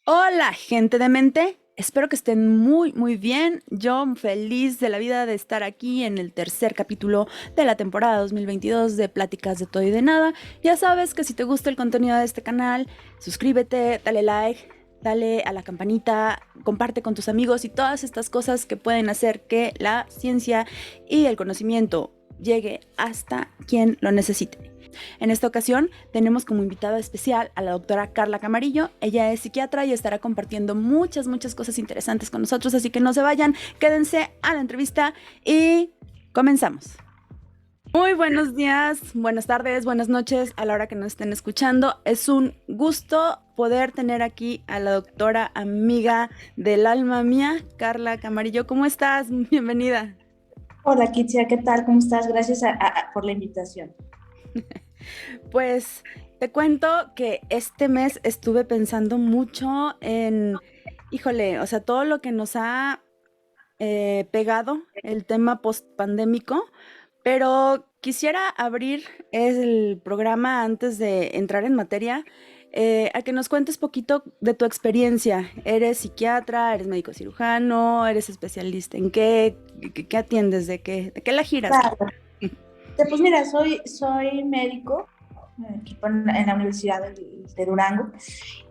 Hola, gente de mente. Espero que estén muy bien. Yo feliz de la vida de estar aquí en el tercer capítulo de la temporada 2022 de Pláticas de Todo y de Nada. Ya sabes que si te gusta el contenido de este canal, suscríbete, dale like, dale a la campanita, comparte con tus amigos y todas estas cosas que pueden hacer que la ciencia y el conocimiento llegue hasta quien lo necesite. En esta ocasión tenemos como invitada especial a la doctora Carla Camarillo. Ella es psiquiatra y estará compartiendo muchas cosas interesantes con nosotros, así que no se vayan, quédense a la entrevista y comenzamos. Muy buenos días, buenas tardes, buenas noches a la hora que nos estén escuchando. Es un gusto poder tener aquí a la doctora amiga del alma mía, Carla Camarillo. ¿Cómo estás? Bienvenida. Hola, Kitsia, ¿qué tal? ¿Cómo estás? Gracias por la invitación. Pues te cuento que este mes estuve pensando mucho en, híjole, o sea, todo lo que nos ha pegado el tema post-pandémico, pero quisiera abrir el programa antes de entrar en materia, a que nos cuentes poquito de tu experiencia. ¿Eres psiquiatra, eres médico cirujano, eres especialista en qué, qué atiendes, de qué la giras? Claro. Pues mira, soy médico aquí en la Universidad de Durango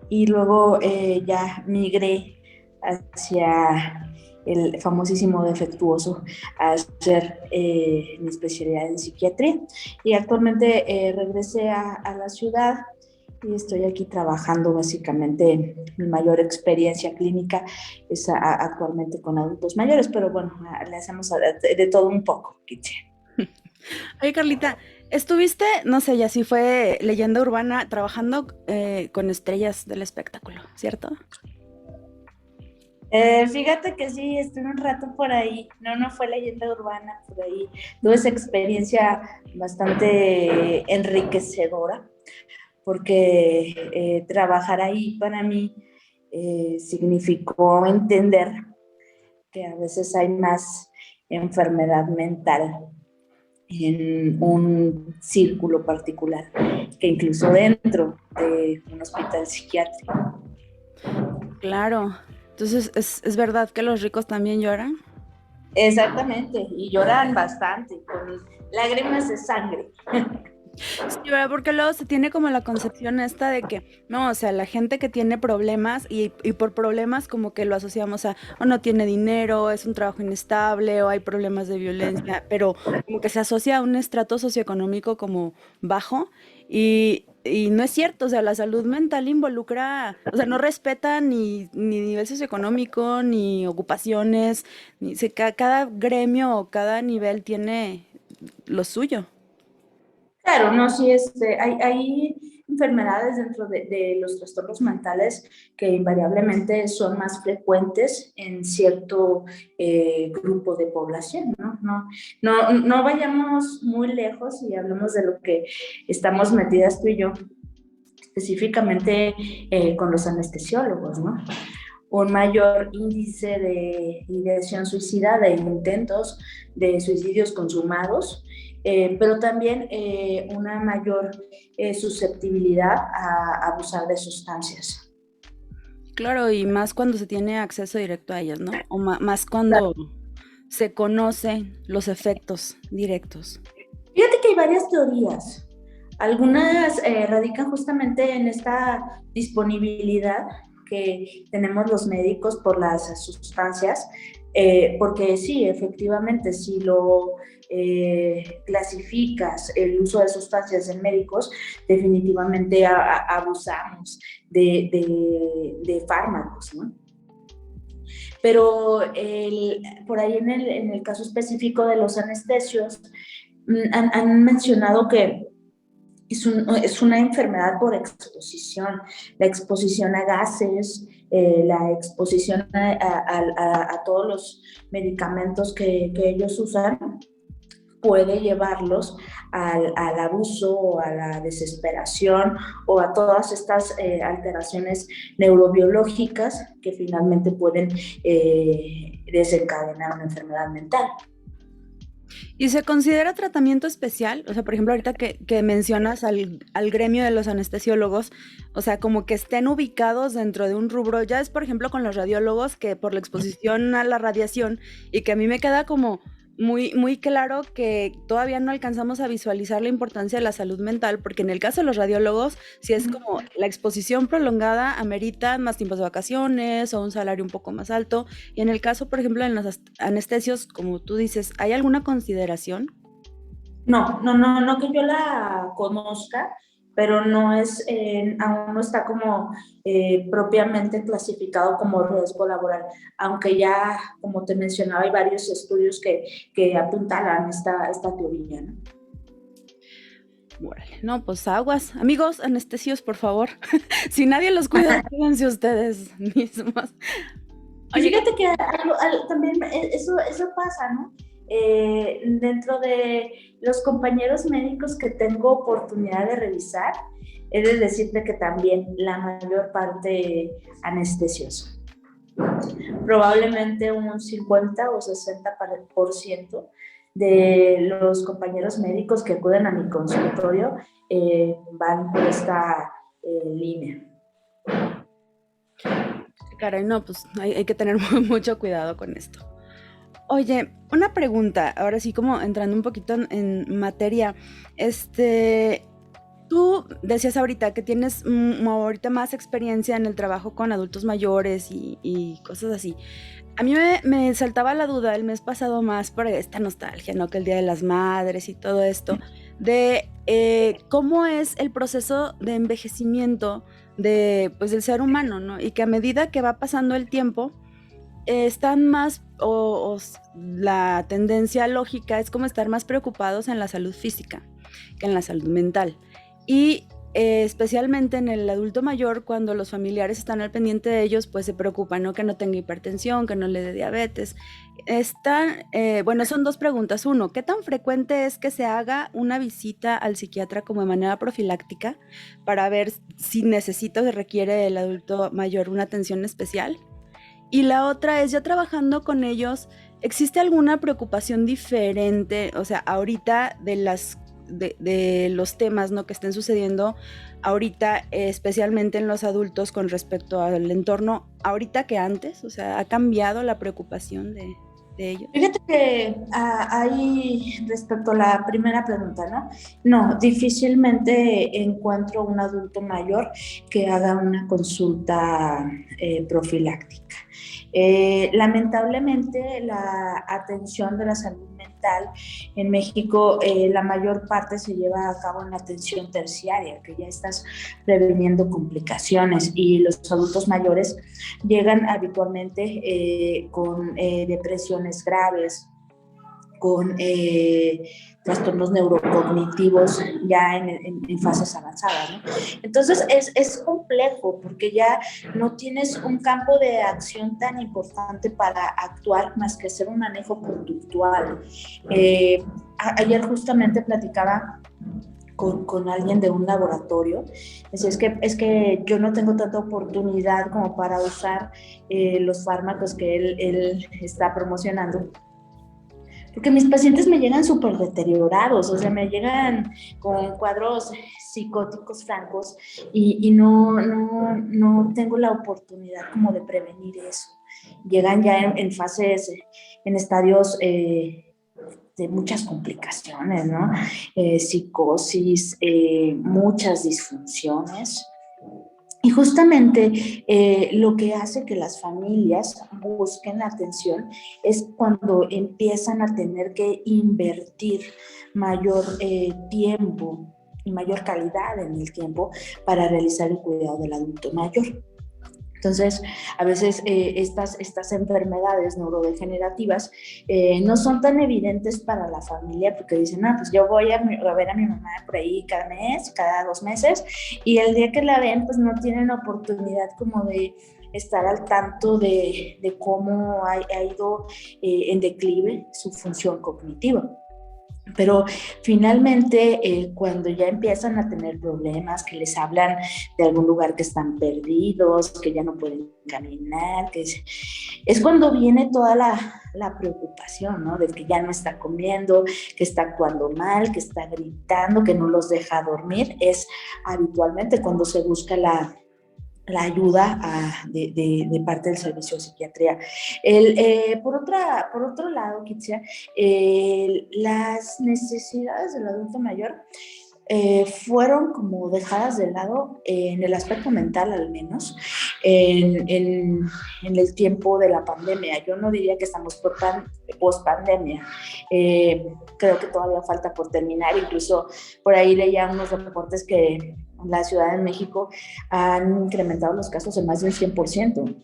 y luego ya migré hacia el famosísimo defectuoso a hacer mi especialidad en psiquiatría y actualmente regresé a la ciudad y estoy aquí trabajando básicamente. Mi mayor experiencia clínica es actualmente con adultos mayores, pero bueno, le hacemos de todo un poco, Kitty. Oye, Carlita, estuviste, no sé, ya si fue leyenda urbana, trabajando con estrellas del espectáculo, ¿cierto? Fíjate que sí, estuve un rato por ahí, no fue leyenda urbana, por ahí tuve esa experiencia bastante enriquecedora, porque trabajar ahí para mí significó entender que a veces hay más enfermedad mental en un círculo particular que incluso dentro de un hospital psiquiátrico. Claro. Entonces, ¿es verdad que los ricos también lloran? Exactamente, y lloran bastante, con lágrimas de sangre. Sí, ¿verdad? Porque luego se tiene como la concepción esta de que, no, o sea, la gente que tiene problemas y por problemas como que lo asociamos a, o no tiene dinero, es un trabajo inestable, o hay problemas de violencia, pero como que se asocia a un estrato socioeconómico como bajo y no es cierto, o sea, la salud mental involucra, o sea, no respeta ni nivel socioeconómico, ni ocupaciones, cada gremio o cada nivel tiene lo suyo. Claro, no, sí, hay enfermedades dentro de los trastornos mentales que invariablemente son más frecuentes en cierto grupo de población, ¿no? No vayamos muy lejos y hablemos de lo que estamos metidas tú y yo, específicamente con los anestesiólogos, ¿no? Un mayor índice de ideación suicida, de intentos de suicidios consumados, pero también una mayor susceptibilidad a abusar de sustancias. Claro, y más cuando se tiene acceso directo a ellas, ¿no? O más cuando se conocen los efectos directos. Fíjate que hay varias teorías. Algunas radican justamente en esta disponibilidad que tenemos los médicos por las sustancias, porque sí, efectivamente, si lo clasificas el uso de sustancias en médicos, definitivamente abusamos de fármacos, ¿no? Pero por ahí en el caso específico de los anestesios, han mencionado que es una enfermedad por exposición, la exposición a gases, la exposición a todos los medicamentos que ellos usan, puede llevarlos al abuso o a la desesperación o a todas estas alteraciones neurobiológicas que finalmente pueden desencadenar una enfermedad mental. ¿Y se considera tratamiento especial? O sea, por ejemplo, ahorita que mencionas al gremio de los anestesiólogos, o sea, como que estén ubicados dentro de un rubro. Ya es, por ejemplo, con los radiólogos, que por la exposición a la radiación, y que a mí me queda como muy, muy claro que todavía no alcanzamos a visualizar la importancia de la salud mental, porque en el caso de los radiólogos, si es como la exposición prolongada amerita más tiempos de vacaciones o un salario un poco más alto. Y en el caso, por ejemplo, en los anestesios, como tú dices, ¿hay alguna consideración? No, no, no, no que yo la conozca, pero no es, aún no está como propiamente clasificado como riesgo laboral, aunque ya, como te mencionaba, hay varios estudios que apuntalan esta teoría, ¿no? Órale, no, pues aguas. Amigos, anestesios, por favor. Si nadie los cuida, cuídense ustedes mismos. Y Oye, fíjate que también eso pasa, ¿no? Dentro de los compañeros médicos que tengo oportunidad de revisar, he de decirte que también la mayor parte anestesios. Probablemente un 50 o 60% de los compañeros médicos que acuden a mi consultorio van por esta línea. caray, no, pues hay que tener mucho cuidado con esto. Oye, una pregunta, ahora sí como entrando un poquito en materia, tú decías ahorita que tienes ahorita más experiencia en el trabajo con adultos mayores y cosas así. A mí me saltaba la duda el mes pasado más por esta nostalgia, ¿no? Que el Día de las Madres y todo esto, de cómo es el proceso de envejecimiento pues, del ser humano, ¿no? Y que a medida que va pasando el tiempo, están más, la tendencia lógica es como estar más preocupados en la salud física que en la salud mental. Y especialmente en el adulto mayor, cuando los familiares están al pendiente de ellos, pues se preocupan, ¿no? Que no tenga hipertensión, que no le dé diabetes. Bueno, son dos preguntas. Uno, ¿qué tan frecuente es que se haga una visita al psiquiatra como de manera profiláctica para ver si necesita o requiere el adulto mayor una atención especial? Y la otra es, ya trabajando con ellos, ¿existe alguna preocupación diferente? O sea, ahorita de los temas, ¿no? Que estén sucediendo ahorita, especialmente en los adultos con respecto al entorno, ahorita que antes, o sea, ¿ha cambiado la preocupación de ellos? Fíjate que ahí respecto a la primera pregunta, ¿no? No, difícilmente encuentro un adulto mayor que haga una consulta profiláctica. Lamentablemente, la atención de la salud mental en México, la mayor parte se lleva a cabo en la atención terciaria, que ya estás previniendo complicaciones, y los adultos mayores llegan habitualmente con depresiones graves, con trastornos neurocognitivos ya en fases avanzadas, ¿no? Entonces es complejo porque ya no tienes un campo de acción tan importante para actuar más que hacer un manejo conductual. Ayer justamente platicaba con alguien de un laboratorio. Es que yo no tengo tanta oportunidad como para usar los fármacos que él está promocionando, porque mis pacientes me llegan súper deteriorados, o sea, me llegan con cuadros psicóticos francos y no tengo la oportunidad como de prevenir eso. Llegan ya en fases, en estadios de muchas complicaciones, ¿no? Psicosis, muchas disfunciones. Y justamente lo que hace que las familias busquen la atención es cuando empiezan a tener que invertir mayor tiempo y mayor calidad en el tiempo para realizar el cuidado del adulto mayor. Entonces, a veces estas enfermedades neurodegenerativas no son tan evidentes para la familia, porque dicen, pues yo voy a ver a mi mamá por ahí cada mes, cada 2 meses, y el día que la ven, pues no tienen oportunidad como de estar al tanto de cómo ha ido en declive su función cognitiva. Pero finalmente, cuando ya empiezan a tener problemas, que les hablan de algún lugar que están perdidos, que ya no pueden caminar, es cuando viene toda la preocupación, ¿no? De que ya no está comiendo, que está actuando mal, que está gritando, que no los deja dormir. Es habitualmente cuando se busca la ayuda de parte del servicio de psiquiatría. Por otro lado, Kitsia, las necesidades del adulto mayor fueron como dejadas de lado en el aspecto mental al menos en el tiempo de la pandemia. Yo no diría que estamos post pandemia. Creo que todavía falta por terminar. Incluso por ahí leía unos reportes que la Ciudad de México han incrementado los casos en más de un 100%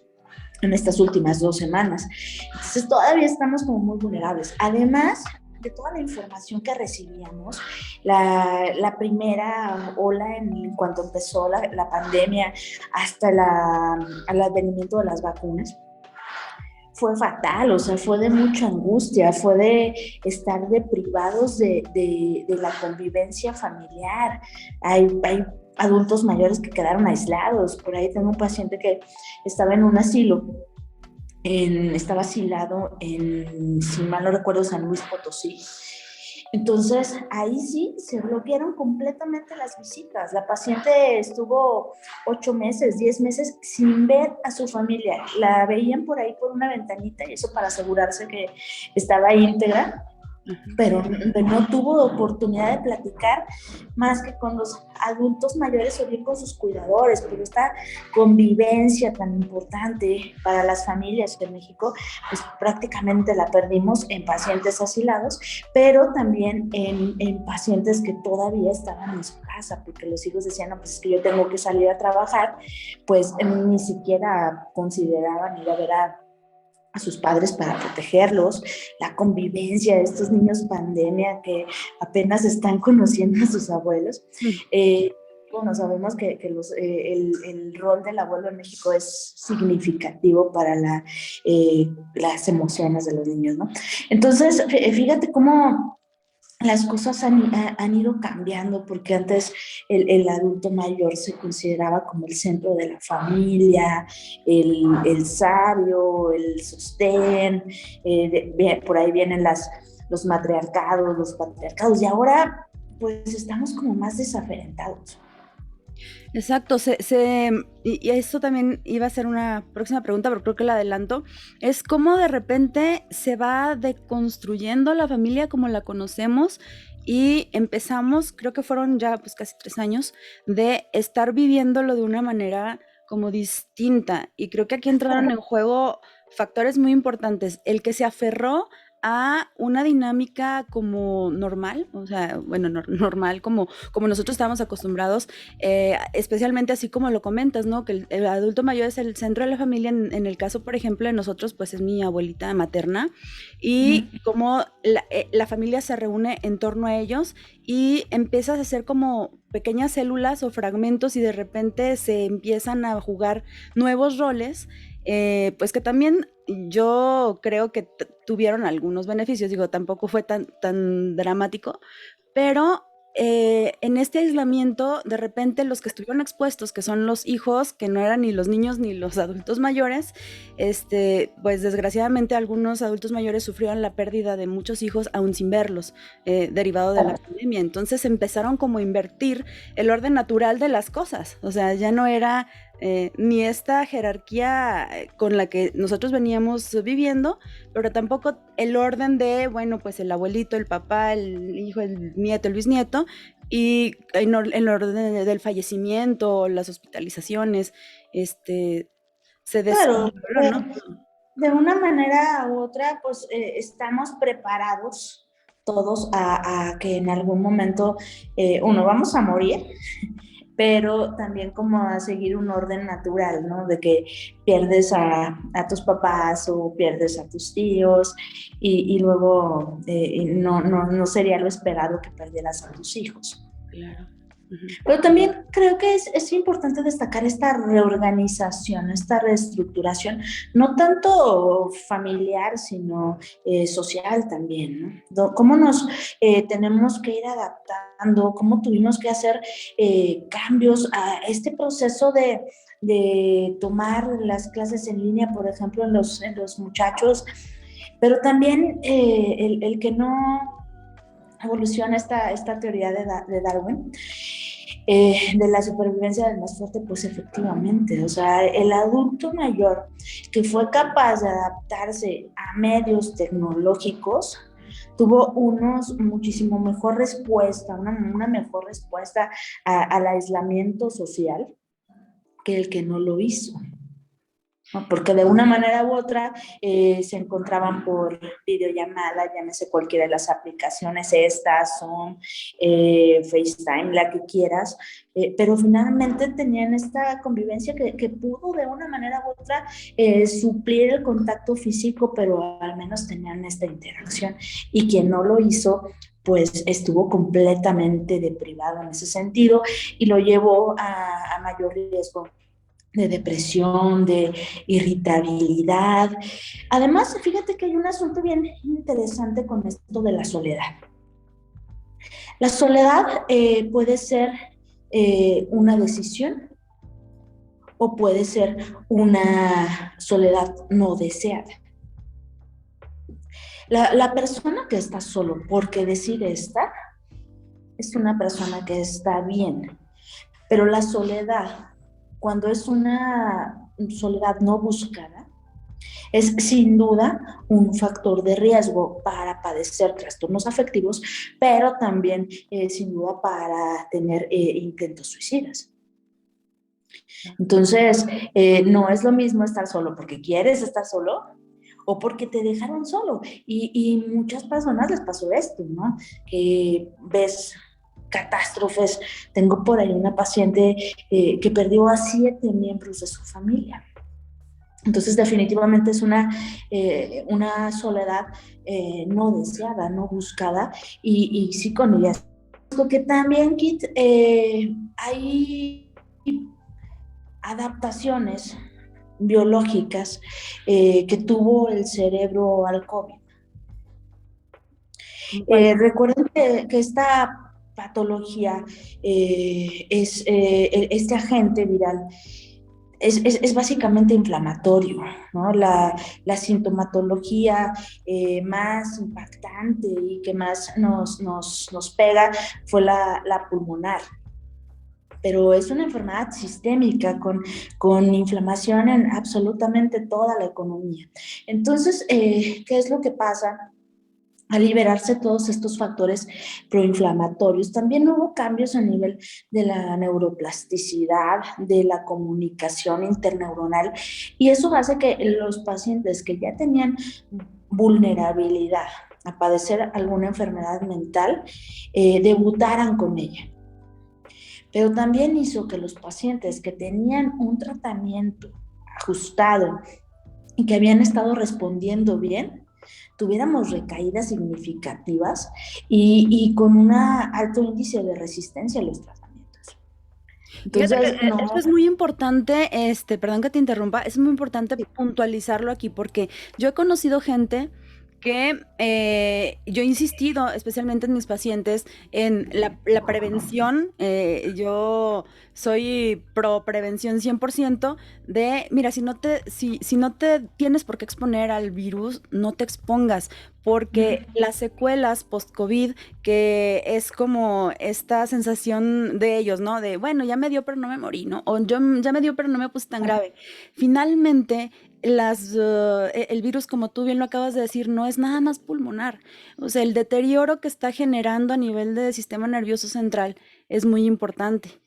en estas últimas 2 semanas. Entonces todavía estamos como muy vulnerables. Además de toda la información que recibíamos, la primera ola en cuanto empezó la pandemia hasta el advenimiento de las vacunas, fue fatal, o sea, fue de mucha angustia, fue de estar deprivados de la convivencia familiar. Hay adultos mayores que quedaron aislados. Por ahí tengo un paciente que estaba en un asilo, estaba asilado en, si mal no recuerdo, San Luis Potosí. Entonces, ahí sí se bloquearon completamente las visitas. La paciente estuvo 8 meses, 10 meses sin ver a su familia. La veían por ahí por una ventanita y eso para asegurarse que estaba íntegra, pero no tuvo oportunidad de platicar más que con los adultos mayores o bien con sus cuidadores. Pero esta convivencia tan importante para las familias de México, pues prácticamente la perdimos en pacientes asilados, pero también en pacientes que todavía estaban en su casa, porque los hijos decían, no, pues es que yo tengo que salir a trabajar, pues ni siquiera consideraban ir a ver a sus padres para protegerlos, la convivencia de estos niños pandemia que apenas están conociendo a sus abuelos. Bueno, sabemos que el rol del abuelo en México es significativo para las emociones de los niños, ¿no? Entonces, fíjate cómo las cosas han ido cambiando, porque antes el adulto mayor se consideraba como el centro de la familia, el sabio, el sostén, por ahí vienen los matriarcados, los patriarcados, y ahora pues estamos como más desaferentados. Exacto, y eso también iba a ser una próxima pregunta, pero creo que la adelanto. Es cómo de repente se va deconstruyendo la familia como la conocemos y empezamos, creo que fueron ya pues casi 3 años, de estar viviéndolo de una manera como distinta. Y creo que aquí entraron en juego factores muy importantes. El que se aferró a una dinámica como normal, o sea, bueno, normal como nosotros estábamos acostumbrados, especialmente así como lo comentas, ¿no? Que el adulto mayor es el centro de la familia. En el caso, por ejemplo, de nosotros, pues es mi abuelita materna, y como la familia se reúne en torno a ellos y empiezas a hacer como pequeñas células o fragmentos y de repente se empiezan a jugar nuevos roles, pues que también yo creo que tuvieron algunos beneficios. Digo, tampoco fue tan dramático, pero en este aislamiento, de repente los que estuvieron expuestos, que son los hijos, que no eran ni los niños ni los adultos mayores, pues desgraciadamente algunos adultos mayores sufrieron la pérdida de muchos hijos aún sin verlos, derivado de la pandemia. Entonces empezaron como a invertir el orden natural de las cosas. O sea, ya no era ni esta jerarquía con la que nosotros veníamos viviendo, pero tampoco el orden de, bueno, pues el abuelito, el papá, el hijo, el nieto, el bisnieto, y el orden del fallecimiento, las hospitalizaciones, se Claro, descontroló, ¿no? de una manera u otra, pues estamos preparados todos a que en algún momento, uno, vamos a morir, pero también como a seguir un orden natural, ¿no? De que pierdes a tus papás o pierdes a tus tíos y luego no sería lo esperado que perdieras a tus hijos. Claro. Ujú. Pero también creo que es importante destacar esta reorganización, esta reestructuración, no tanto familiar, sino social también, ¿no? Cómo nos tenemos que ir adaptando, cómo tuvimos que hacer cambios a este proceso de tomar las clases en línea, por ejemplo, en los muchachos, pero también el que no evoluciona esta teoría de Darwin, de la supervivencia del más fuerte, pues efectivamente, o sea, el adulto mayor que fue capaz de adaptarse a medios tecnológicos tuvo muchísimo mejor respuesta, una mejor respuesta al aislamiento social que el que no lo hizo. ¿No? Porque de una manera u otra se encontraban por videollamada, llámese cualquiera de las aplicaciones, estas son FaceTime, la que quieras, pero finalmente tenían esta convivencia que pudo de una manera u otra suplir el contacto físico, pero al menos tenían esta interacción. Y quien no lo hizo, pues estuvo completamente deprivado en ese sentido y lo llevó a mayor riesgo de depresión, de irritabilidad. Además, fíjate que hay un asunto bien interesante con esto de la soledad. La soledad puede ser una decisión o puede ser una soledad no deseada. La persona que está solo porque decide estar es una persona que está bien, pero la soledad, cuando es una soledad no buscada, es sin duda un factor de riesgo para padecer trastornos afectivos, pero también sin duda para tener intentos suicidas. Entonces, no es lo mismo estar solo porque quieres estar solo o porque te dejaron solo. Y muchas personas les pasó esto, ¿no? Que ves catástrofes. Tengo por ahí una paciente que perdió a 7 miembros de su familia. Entonces, definitivamente es una soledad no deseada, no buscada, y sí con ellas. Lo que también, Kit, hay adaptaciones biológicas que tuvo el cerebro al COVID. Recuerden que esta patología este agente viral es básicamente inflamatorio, ¿no? La sintomatología más impactante y que más nos pega fue la pulmonar. Pero es una enfermedad sistémica con inflamación en absolutamente toda la economía. Entonces, ¿qué es lo que pasa? Al liberarse todos estos factores proinflamatorios, también hubo cambios a nivel de la neuroplasticidad, de la comunicación interneuronal, y eso hace que los pacientes que ya tenían vulnerabilidad a padecer alguna enfermedad mental, debutaran con ella. Pero también hizo que los pacientes que tenían un tratamiento ajustado y que habían estado respondiendo bien, tuviéramos recaídas significativas y con un alto índice de resistencia a los tratamientos. Fíjate que Entonces, no. esto es muy importante, perdón que te interrumpa, es muy importante puntualizarlo aquí porque yo he conocido gente que yo he insistido, especialmente en mis pacientes, en la prevención. Yo soy pro prevención 100% de, mira, si no te tienes por qué exponer al virus, no te expongas, porque las secuelas post-COVID, que es como esta sensación de ellos, ¿no? De, bueno, ya me dio, pero no me morí, ¿no? O yo ya me dio, pero no me puse tan grave. Finalmente, el virus, como tú bien lo acabas de decir, no es nada más pulmonar. O sea, el deterioro que está generando a nivel del sistema nervioso central es muy importante.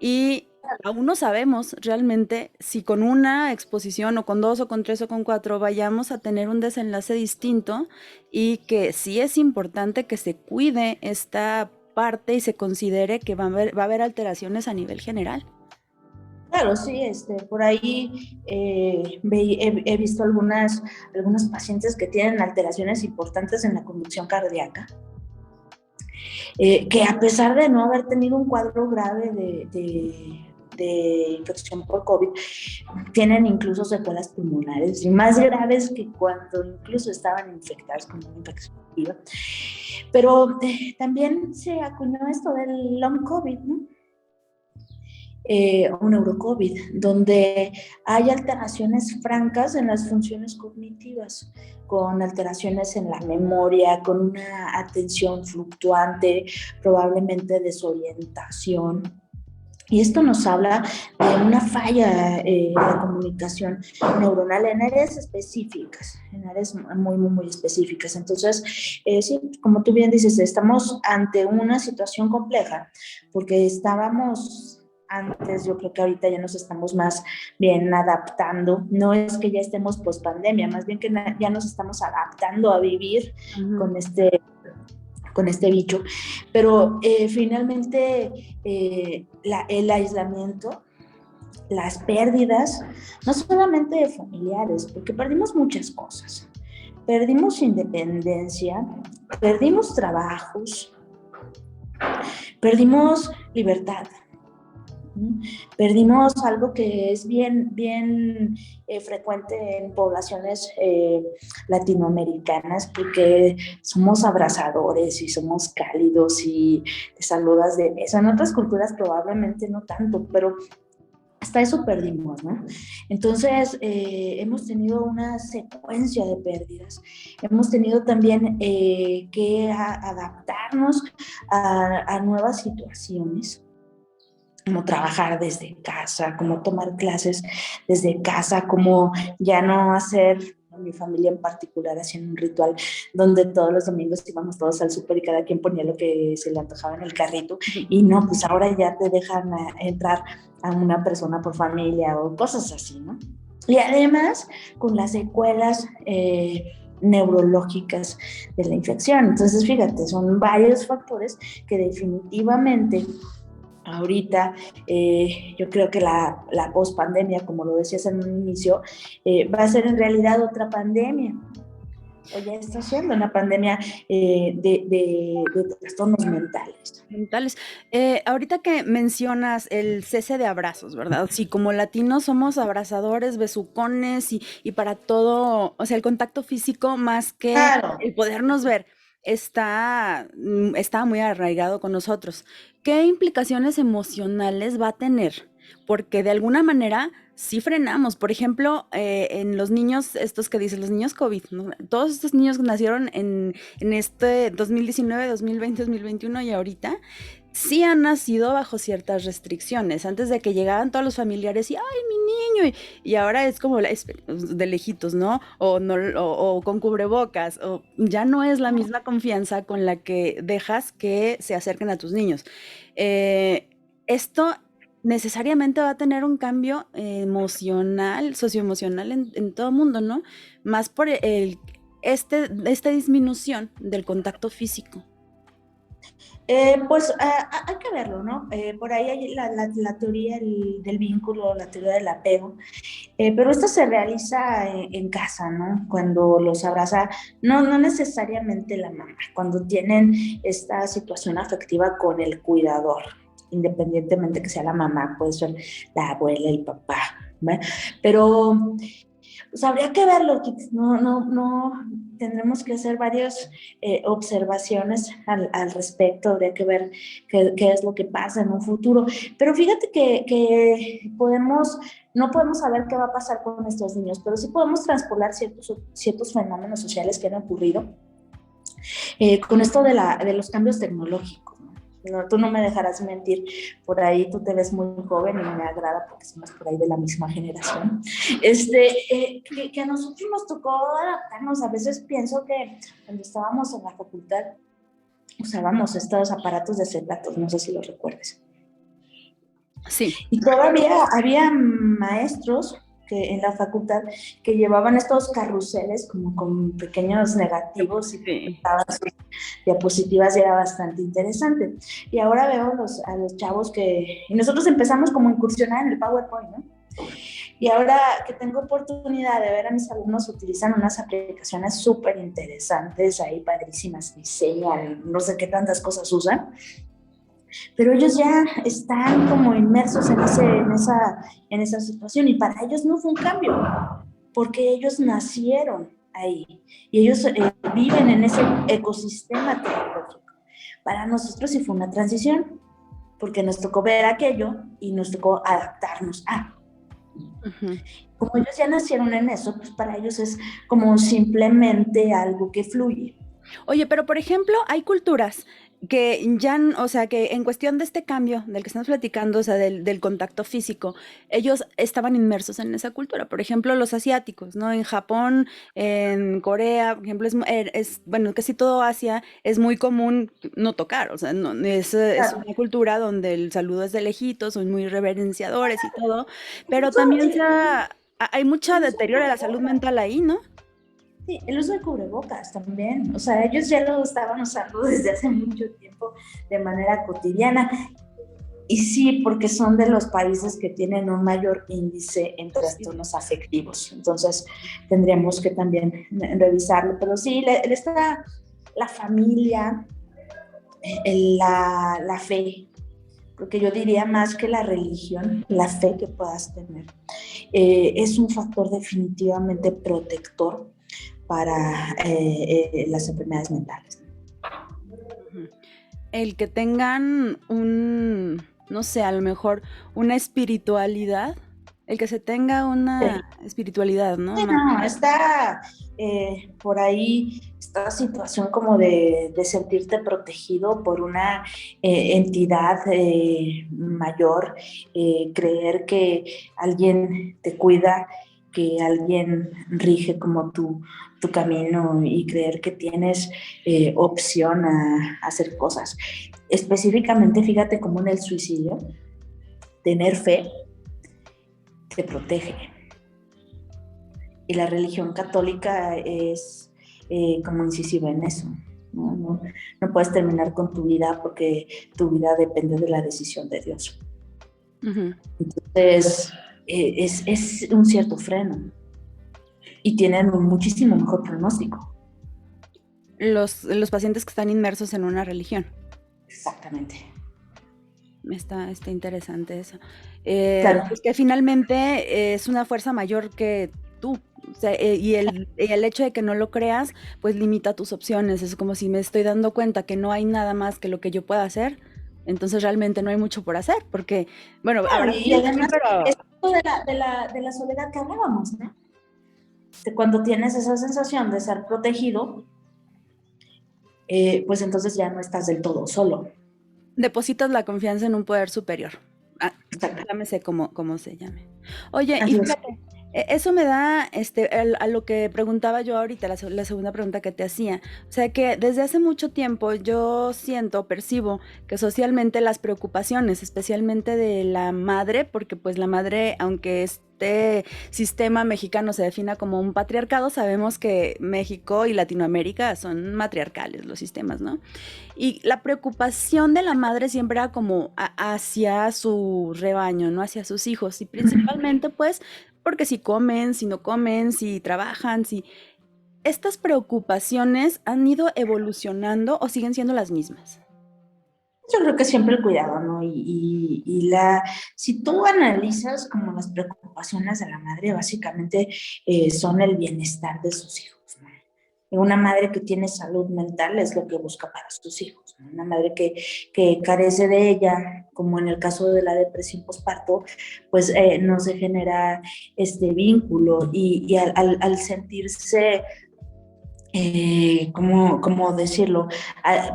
Y aún no sabemos realmente si con una exposición o con dos o con tres o con cuatro vayamos a tener un desenlace distinto, y que sí es importante que se cuide esta parte y se considere que va a haber alteraciones a nivel general. Claro, sí, por ahí he visto algunas pacientes que tienen alteraciones importantes en la conducción cardíaca. que a pesar de no haber tenido un cuadro grave de infección por COVID, tienen incluso secuelas pulmonares y más graves que cuando incluso estaban infectadas con una infección activa. Pero también se acuñó esto del long COVID, ¿no? Un Eurocovid, donde hay alteraciones francas en las funciones cognitivas, con alteraciones en la memoria, con una atención fluctuante, probablemente desorientación. Y esto nos habla de una falla de comunicación neuronal en áreas específicas, en áreas muy, muy, muy específicas. Entonces, sí, como tú bien dices, estamos ante una situación compleja, porque estábamos antes, yo creo que ahorita ya nos estamos más bien adaptando. No es que ya estemos post pandemia, más bien que ya nos estamos adaptando a vivir con este bicho, pero finalmente el aislamiento, las pérdidas, no solamente de familiares, porque perdimos muchas cosas, perdimos independencia, perdimos trabajos, perdimos libertad. Perdimos algo que es bien, bien frecuente en poblaciones latinoamericanas, porque somos abrazadores y somos cálidos y te saludas de beso. En otras culturas probablemente no tanto, pero hasta eso perdimos, ¿no? Entonces, hemos tenido una secuencia de pérdidas. Hemos tenido también que adaptarnos a nuevas situaciones, como trabajar desde casa, como tomar clases desde casa, como ya no hacer, mi familia en particular, haciendo un ritual donde todos los domingos íbamos todos al súper y cada quien ponía lo que se le antojaba en el carrito, y no, pues ahora ya te dejan entrar a una persona por familia o cosas así, ¿no? Y además con las secuelas neurológicas de la infección. Entonces, fíjate, son varios factores que definitivamente ahorita, yo creo que la post-pandemia, como lo decías en un inicio, va a ser en realidad otra pandemia, o ya está siendo una pandemia de trastornos mentales. Ahorita que mencionas el cese de abrazos, ¿verdad? Sí, como latinos somos abrazadores, besucones y para todo, o sea, el contacto físico más que Claro. el podernos ver está muy arraigado con nosotros. ¿Qué implicaciones emocionales va a tener? Porque de alguna manera sí frenamos. Por ejemplo, en los niños, estos que dicen, los niños COVID, ¿no? Todos estos niños que nacieron en este 2019, 2020, 2021 y ahorita, sí han nacido bajo ciertas restricciones. Antes de que llegaban todos los familiares y, ¡ay, mi niño! Y ahora es como de lejitos, ¿no? O con cubrebocas, o ya no es la misma confianza con la que dejas que se acerquen a tus niños. Esto necesariamente va a tener un cambio emocional, socioemocional en todo el mundo, ¿no? Más por esta disminución del contacto físico. Pues hay que verlo, ¿no? Por ahí hay la teoría del vínculo, la teoría del apego, pero esto se realiza en casa, ¿no? Cuando los abraza, no necesariamente la mamá, cuando tienen esta situación afectiva con el cuidador, independientemente que sea la mamá, puede ser la abuela, el papá, ¿verdad? Pero pues habría que verlo, no, tendremos que hacer varias observaciones al respecto, habría que ver qué es lo que pasa en un futuro. Pero fíjate que no podemos saber qué va a pasar con nuestros niños, pero sí podemos transpolar ciertos fenómenos sociales que han ocurrido con esto de los cambios tecnológicos. No, tú no me dejarás mentir, por ahí tú te ves muy joven y me agrada porque somos por ahí de la misma generación, que a nosotros nos tocó adaptarnos. A veces pienso que cuando estábamos en la facultad usábamos estos aparatos de acetatos, no sé si los recuerdes. Sí. Y todavía había maestros que en la facultad que llevaban estos carruseles como con pequeños negativos y presentaban sus diapositivas y era bastante interesante. Y ahora veo a los chavos y nosotros empezamos como a incursionar en el PowerPoint, ¿no? Y ahora que tengo oportunidad de ver a mis alumnos, utilizan unas aplicaciones súper interesantes, ahí padrísimas, diseñan, no sé qué tantas cosas usan, pero ellos ya están como inmersos en esa situación y para ellos no fue un cambio, porque ellos nacieron ahí y ellos viven en ese ecosistema tecnológico. Para nosotros sí fue una transición, porque nos tocó ver aquello y nos tocó adaptarnos a. Uh-huh. Como ellos ya nacieron en eso, pues para ellos es como simplemente algo que fluye. Oye, pero por ejemplo, hay culturas que ya, o sea, que en cuestión de este cambio del que estamos platicando, o sea, del contacto físico, ellos estaban inmersos en esa cultura. Por ejemplo, los asiáticos, ¿no? En Japón, en Corea, por ejemplo, bueno, casi todo Asia es muy común no tocar, o sea, no, es una cultura donde el saludo es de lejitos, son muy reverenciadores y todo, pero también hay mucha deterioro de la salud mental ahí, ¿no? Sí, el uso de cubrebocas también, o sea, ellos ya lo estaban usando desde hace mucho tiempo de manera cotidiana. Y sí, porque son de los países que tienen un mayor índice en trastornos afectivos. Entonces, tendríamos que también revisarlo. Pero sí, está la familia, la fe, porque yo diría más que la religión, la fe que puedas tener, es un factor definitivamente protector para las enfermedades mentales. El que tengan no sé, a lo mejor una espiritualidad, el que se tenga una espiritualidad, ¿no? Sí, no, está por ahí esta situación como de sentirte protegido por una entidad mayor, creer que alguien te cuida, que alguien rige como tu camino y creer que tienes opción a hacer cosas. Específicamente, fíjate como en el suicidio, tener fe te protege. Y la religión católica es como incisiva en eso. No puedes terminar con tu vida porque tu vida depende de la decisión de Dios. Uh-huh. Entonces, es un cierto freno. Y tienen un muchísimo mejor pronóstico. Los pacientes que están inmersos en una religión. Exactamente. Está interesante eso. Claro. Pues que finalmente es una fuerza mayor que tú. O sea, y el hecho de que no lo creas, pues limita tus opciones. Es como si me estoy dando cuenta que no hay nada más que lo que yo pueda hacer, entonces realmente no hay mucho por hacer, porque, bueno, claro, habrá y además pero esto de la soledad que hablábamos, ¿no? Cuando tienes esa sensación de ser protegido, pues entonces ya no estás del todo solo. Depositas la confianza en un poder superior. Llámese como se llame. Oye, y fíjate, eso me da a lo que preguntaba yo ahorita, la segunda pregunta que te hacía. O sea que desde hace mucho tiempo yo percibo que socialmente las preocupaciones, especialmente de la madre, porque pues la madre, aunque este sistema mexicano se defina como un patriarcado, sabemos que México y Latinoamérica son matriarcales los sistemas, ¿no? Y la preocupación de la madre siempre era como hacia su rebaño, ¿no? Hacia sus hijos. Y principalmente, pues, porque si comen, si no comen, si trabajan, si... ¿Estas preocupaciones han ido evolucionando o siguen siendo las mismas? Yo creo que siempre el cuidado, ¿no? Si tú analizas como las preocupaciones de la madre, básicamente son el bienestar de sus hijos, ¿no? Una madre que tiene salud mental es lo que busca para sus hijos, ¿no? Una madre que carece de ella, como en el caso de la depresión postparto, pues no se genera este vínculo y al sentirse, ¿cómo decirlo?,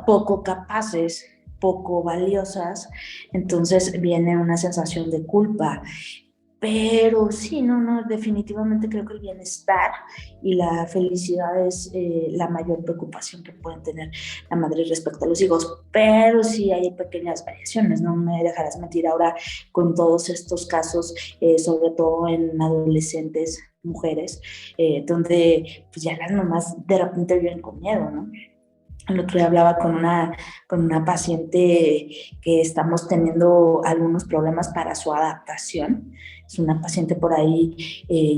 poco capaces, poco valiosas, entonces viene una sensación de culpa. Pero sí, no, definitivamente creo que el bienestar y la felicidad es la mayor preocupación que pueden tener la madre respecto a los hijos, pero sí hay pequeñas variaciones, no me dejarás mentir ahora con todos estos casos, sobre todo en adolescentes, mujeres, donde pues ya las mamás de repente viven con miedo, ¿no? El otro día hablaba con una paciente que estamos teniendo algunos problemas para su adaptación. Es una paciente por ahí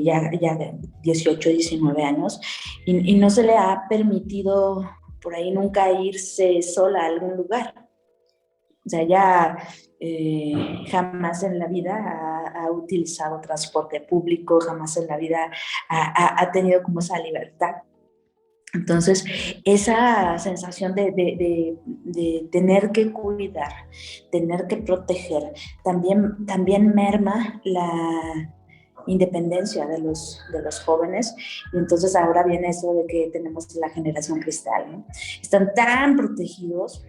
ya de 18, 19 años y no se le ha permitido por ahí nunca irse sola a algún lugar. O sea, ya jamás en la vida ha utilizado transporte público, jamás en la vida ha tenido como esa libertad. Entonces, esa sensación de tener que cuidar, tener que proteger, también merma la independencia de los jóvenes. Y entonces ahora viene eso de que tenemos la generación cristal, ¿no? Están tan protegidos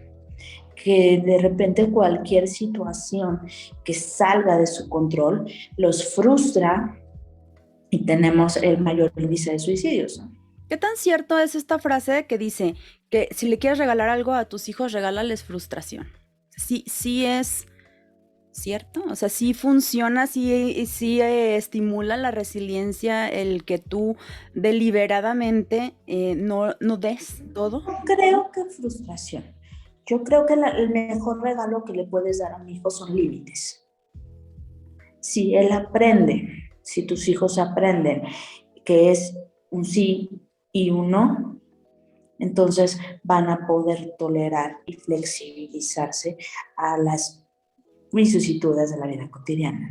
que de repente cualquier situación que salga de su control los frustra y tenemos el mayor índice de suicidios, ¿no? ¿Qué tan cierto es esta frase que dice que si le quieres regalar algo a tus hijos, regálales frustración? Sí, sí es cierto, o sea, sí funciona, sí estimula la resiliencia el que tú deliberadamente no des todo. No creo que frustración. Yo creo que el mejor regalo que le puedes dar a un hijo son límites. Si él aprende, si tus hijos aprenden que es un sí y un no, entonces van a poder tolerar y flexibilizarse a las vicisitudes de la vida cotidiana.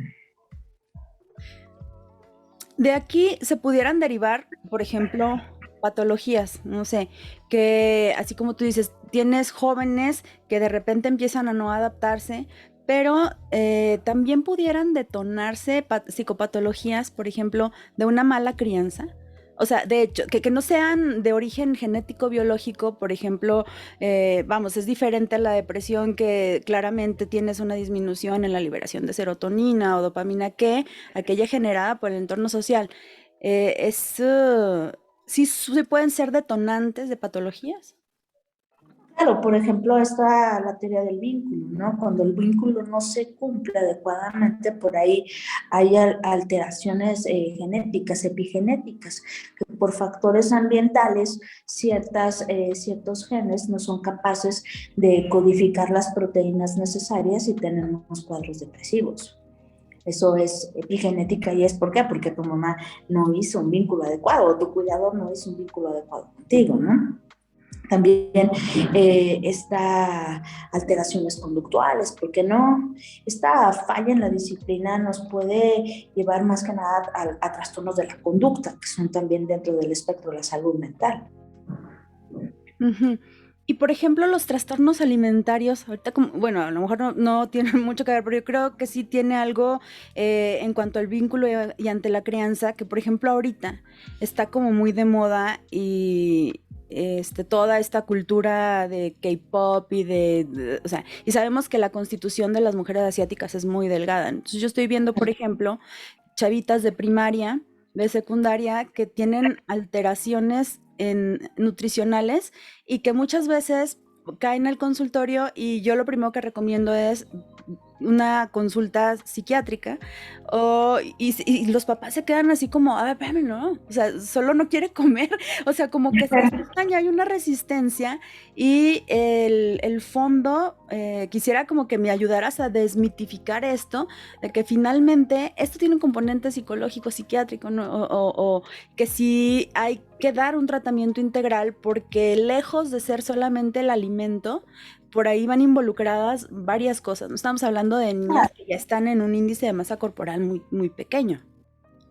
De aquí se pudieran derivar, por ejemplo, patologías, no sé, que así como tú dices, tienes jóvenes que de repente empiezan a no adaptarse, pero también pudieran detonarse psicopatologías, por ejemplo, de una mala crianza. O sea, de hecho, que no sean de origen genético biológico, por ejemplo, vamos, es diferente a la depresión que claramente tienes una disminución en la liberación de serotonina o dopamina que aquella generada por el entorno social. Sí pueden ser detonantes de patologías. Claro, por ejemplo, está la teoría del vínculo, ¿no? Cuando el vínculo no se cumple adecuadamente, por ahí hay alteraciones genéticas, epigenéticas, que por factores ambientales ciertos genes no son capaces de codificar las proteínas necesarias y tenemos cuadros depresivos. Eso es epigenética y es ¿por qué? Porque tu mamá no hizo un vínculo adecuado o tu cuidador no hizo un vínculo adecuado contigo, ¿no? También está alteraciones conductuales, ¿por qué no? Esta falla en la disciplina nos puede llevar más que nada a trastornos de la conducta, que son también dentro del espectro de la salud mental. Ujú. Y por ejemplo, los trastornos alimentarios, ahorita bueno, a lo mejor no tienen mucho que ver, pero yo creo que sí tiene algo en cuanto al vínculo y ante la crianza, que por ejemplo ahorita está como muy de moda y toda esta cultura de K-pop o sea, y sabemos que la constitución de las mujeres asiáticas es muy delgada. Entonces yo estoy viendo, por ejemplo, chavitas de primaria, de secundaria, que tienen alteraciones nutricionales y que muchas veces caen al consultorio y yo lo primero que recomiendo es una consulta psiquiátrica y los papás se quedan así como, a ver, espérame, no, o sea, solo no quiere comer, o sea, como que se asustan y hay una resistencia y el fondo, quisiera como que me ayudaras a desmitificar esto, de que finalmente esto tiene un componente psicológico, psiquiátrico, ¿no? O que sí hay que dar un tratamiento integral porque lejos de ser solamente el alimento, por ahí van involucradas varias cosas. No estamos hablando de niñas que ya están en un índice de masa corporal muy, muy pequeño.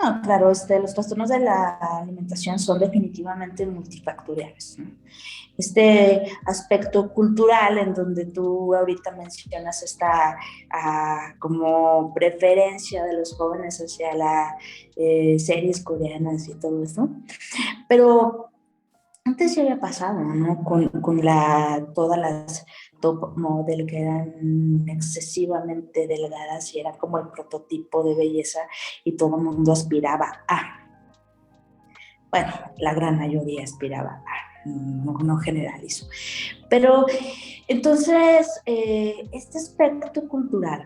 No, claro, los trastornos de la alimentación son definitivamente multifactoriales, ¿no? Este aspecto cultural en donde tú ahorita mencionas esta como preferencia de los jóvenes hacia las series coreanas y todo eso, pero antes ya había pasado, ¿no? Con todas las top model que eran excesivamente delgadas y era como el prototipo de belleza y todo el mundo aspiraba a. Bueno, la gran mayoría aspiraba a, no generalizo. Pero entonces, este aspecto cultural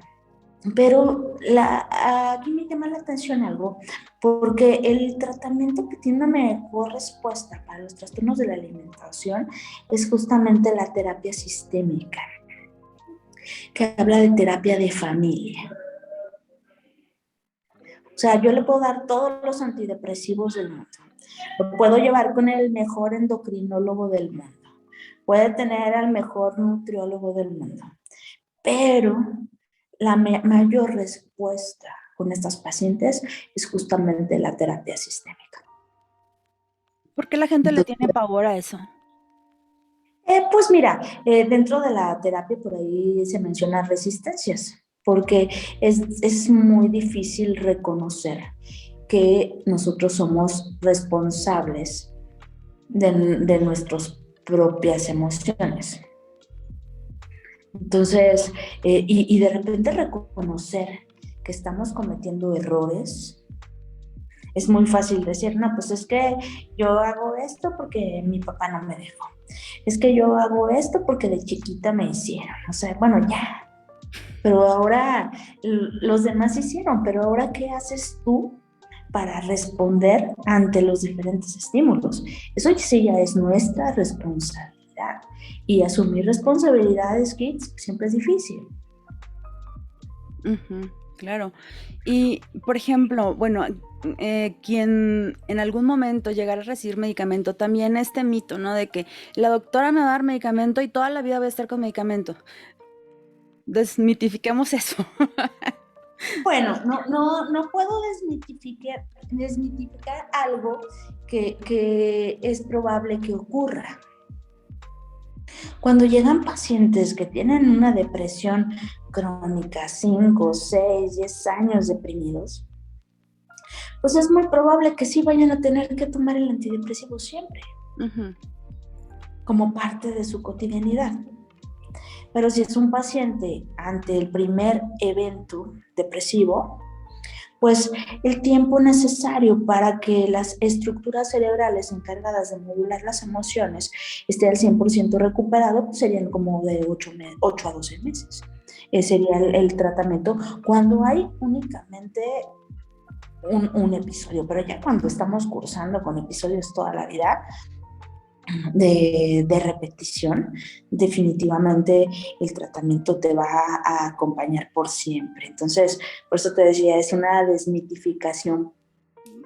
Pero aquí me llama la atención algo, porque el tratamiento que tiene una mejor respuesta para los trastornos de la alimentación es justamente la terapia sistémica, que habla de terapia de familia. O sea, yo le puedo dar todos los antidepresivos del mundo. Lo puedo llevar con el mejor endocrinólogo del mundo. Puede tener al mejor nutriólogo del mundo. Pero la mayor respuesta con estas pacientes es justamente la terapia sistémica. ¿Por qué la gente le Entonces, tiene pavor a eso? pues mira, dentro de la terapia por ahí se mencionan resistencias, porque es muy difícil reconocer que nosotros somos responsables de nuestras propias emociones. Entonces, y de repente reconocer que estamos cometiendo errores, es muy fácil decir, no, pues es que yo hago esto porque mi papá no me dejó. Es que yo hago esto porque de chiquita me hicieron. O sea, bueno, ya. Pero ahora los demás hicieron, pero ahora ¿qué haces tú para responder ante los diferentes estímulos? Eso sí ya es nuestra responsabilidad. Y asumir responsabilidades, kids, siempre es difícil. Ujú, claro. Y, por ejemplo, bueno, quien en algún momento llegara a recibir medicamento, también este mito, ¿no? De que la doctora me va a dar medicamento y toda la vida voy a estar con medicamento. Desmitifiquemos eso. Bueno, no puedo desmitificar algo que es probable que ocurra. Cuando llegan pacientes que tienen una depresión crónica, 5, 6, 10 años deprimidos, pues es muy probable que sí vayan a tener que tomar el antidepresivo siempre, Ujú. como parte de su cotidianidad. Pero si es un paciente ante el primer evento depresivo, pues el tiempo necesario para que las estructuras cerebrales encargadas de modular las emociones esté al 100% recuperado, pues serían como de 8 a 12 meses. Ese sería el tratamiento cuando hay únicamente un episodio, pero ya cuando estamos cursando con episodios toda la vida, de repetición, definitivamente el tratamiento te va a acompañar por siempre. Entonces, por eso te decía, es una desmitificación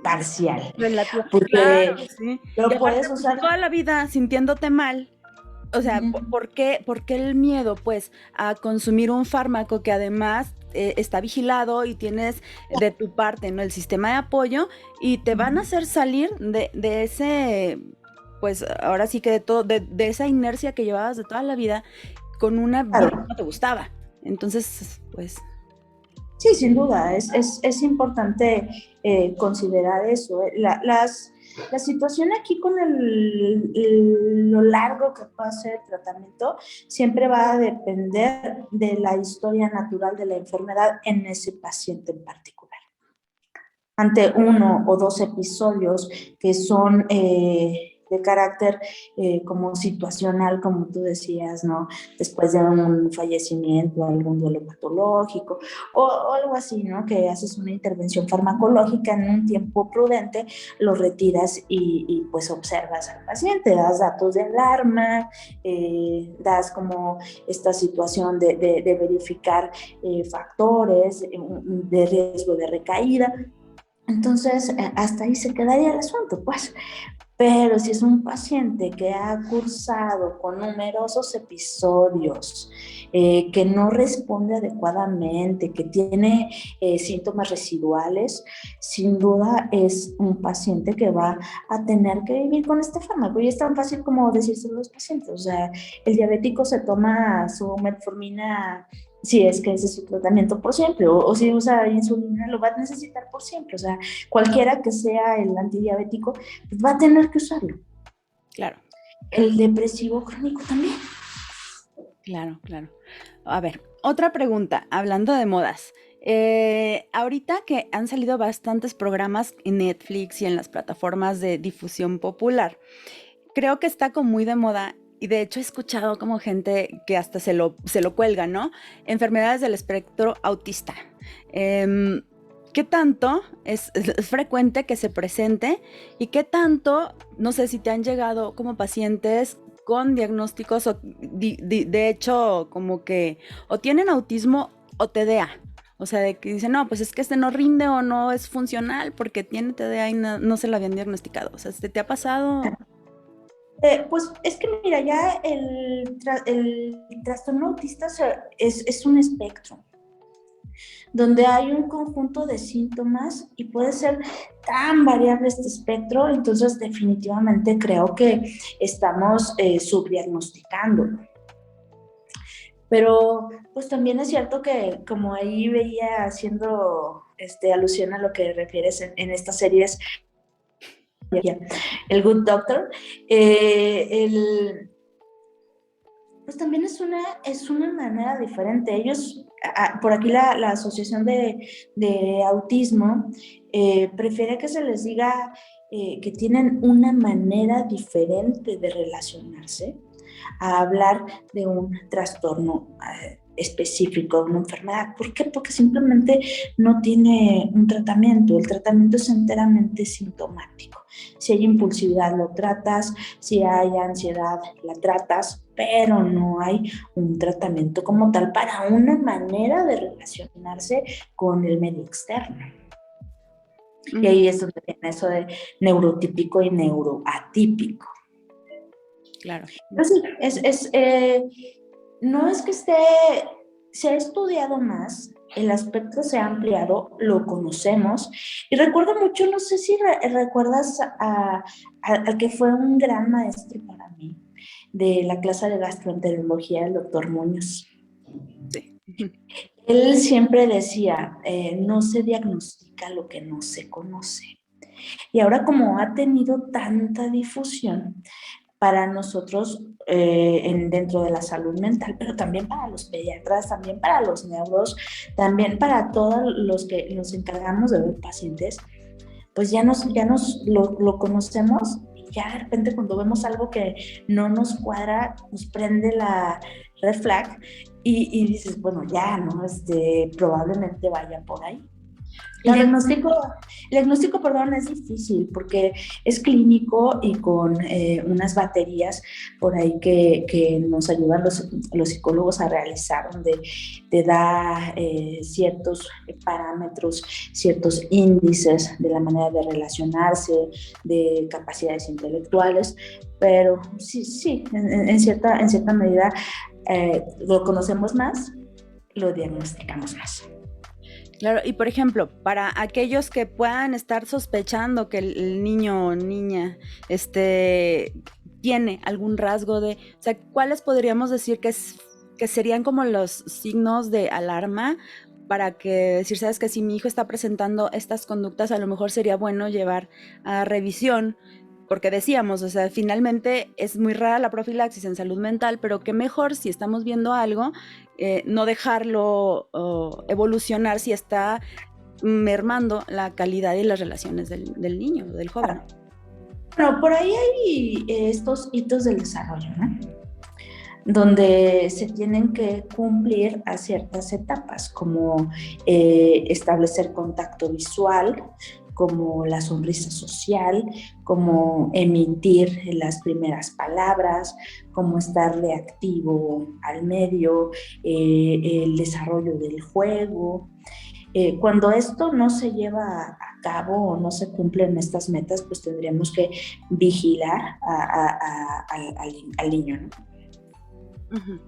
parcial, Relativa. porque Claro, sí. Y lo aparte, puedes pues usar. toda la vida sintiéndote mal. O sea, Uh-huh. por qué el miedo, pues, a consumir un fármaco que además está vigilado y tienes de tu parte, ¿no? El sistema de apoyo y te van a hacer salir de ese, pues, ahora sí que de todo, de esa inercia que llevabas de toda la vida con una vida que Claro. no te gustaba. Entonces, pues, Sí, sin duda, es importante considerar eso. La situación aquí con lo largo que puede ser el tratamiento siempre va a depender de la historia natural de la enfermedad en ese paciente en particular. Ante uno o dos episodios que son de carácter como situacional, como tú decías, ¿no? Después de un fallecimiento, algún duelo patológico o algo así, ¿no? Que haces una intervención farmacológica en un tiempo prudente, lo retiras y pues observas al paciente, das datos de alarma, das como esta situación de verificar factores de riesgo de recaída. Entonces, hasta ahí se quedaría el asunto, pues. Pero si es un paciente que ha cursado con numerosos episodios, que no responde adecuadamente, que tiene síntomas residuales, sin duda es un paciente que va a tener que vivir con este fármaco. Y es tan fácil como decírselo a los pacientes. O sea, el diabético se toma su metformina si es que ese es su tratamiento por siempre, o si usa insulina, lo va a necesitar por siempre. O sea, cualquiera que sea el antidiabético, pues va a tener que usarlo. claro, El depresivo crónico también. claro, claro. A ver, otra pregunta, hablando de modas. Ahorita que han salido bastantes programas en Netflix y en las plataformas de difusión popular, creo que está como muy de moda y de hecho he escuchado como gente que hasta se lo cuelga, ¿no? Enfermedades del espectro autista. Em, ¿Qué tanto es frecuente que se presente y qué tanto, no sé si te han llegado como pacientes con diagnósticos o de hecho como que o tienen autismo o TDA? O sea, de que dicen, no, pues es que este no rinde o no es funcional porque tiene TDA y no se lo habían diagnosticado. O sea, ¿te ha pasado? Pues es que mira, ya el trastorno autista es un espectro donde hay un conjunto de síntomas y puede ser tan variable este espectro, entonces definitivamente creo que estamos subdiagnosticando. Pero pues también es cierto que como ahí veía haciendo alusión a lo que refieres en estas series, el Good Doctor, pues también es una manera diferente. Ellos, por aquí la Asociación de Autismo prefiere que se les diga que tienen una manera diferente de relacionarse a hablar de un trastorno específico, de una enfermedad. ¿Por qué? Porque simplemente no tiene un tratamiento. El tratamiento es enteramente sintomático. Si hay impulsividad, lo tratas. Si hay ansiedad, la tratas, pero no hay un tratamiento como tal para una manera de relacionarse con el medio externo. Y ahí es donde viene eso de neurotípico y neuroatípico. Claro. Entonces, no es que se ha estudiado más, el aspecto se ha ampliado, lo conocemos, y recuerdo mucho, no sé si recuerdas al que fue un gran maestro para mí, de la clase de gastroenterología, el doctor Muñoz. Sí. Él siempre decía, no se diagnostica lo que no se conoce. Y ahora como ha tenido tanta difusión, para nosotros dentro de la salud mental, pero también para los pediatras, también para los neuros, también para todos los que nos encargamos de ver pacientes, pues ya lo conocemos y ya de repente cuando vemos algo que no nos cuadra, nos prende la red flag y dices, bueno, ya, ¿no? Probablemente vaya por ahí. El diagnóstico, perdón, es difícil porque es clínico y con unas baterías por ahí que nos ayudan los psicólogos a realizar, donde te da ciertos parámetros, ciertos índices de la manera de relacionarse, de capacidades intelectuales, pero sí, en cierta medida lo conocemos más, lo diagnosticamos más. Claro, y por ejemplo, para aquellos que puedan estar sospechando que el niño o niña tiene algún rasgo o sea, ¿cuáles podríamos decir que serían como los signos de alarma para que decir, sabes que si mi hijo está presentando estas conductas, a lo mejor sería bueno llevar a revisión? Porque decíamos, o sea, finalmente es muy rara la profilaxis en salud mental, pero qué mejor si estamos viendo algo, no dejarlo evolucionar si está mermando la calidad y las relaciones del niño, del joven. Bueno, por ahí hay estos hitos del desarrollo, ¿no? Donde se tienen que cumplir a ciertas etapas, como establecer contacto visual, como la sonrisa social, como emitir las primeras palabras, como estar reactivo al medio, el desarrollo del juego. Cuando esto no se lleva a cabo o no se cumplen estas metas, pues tendríamos que vigilar al niño, ¿no? Uh-huh.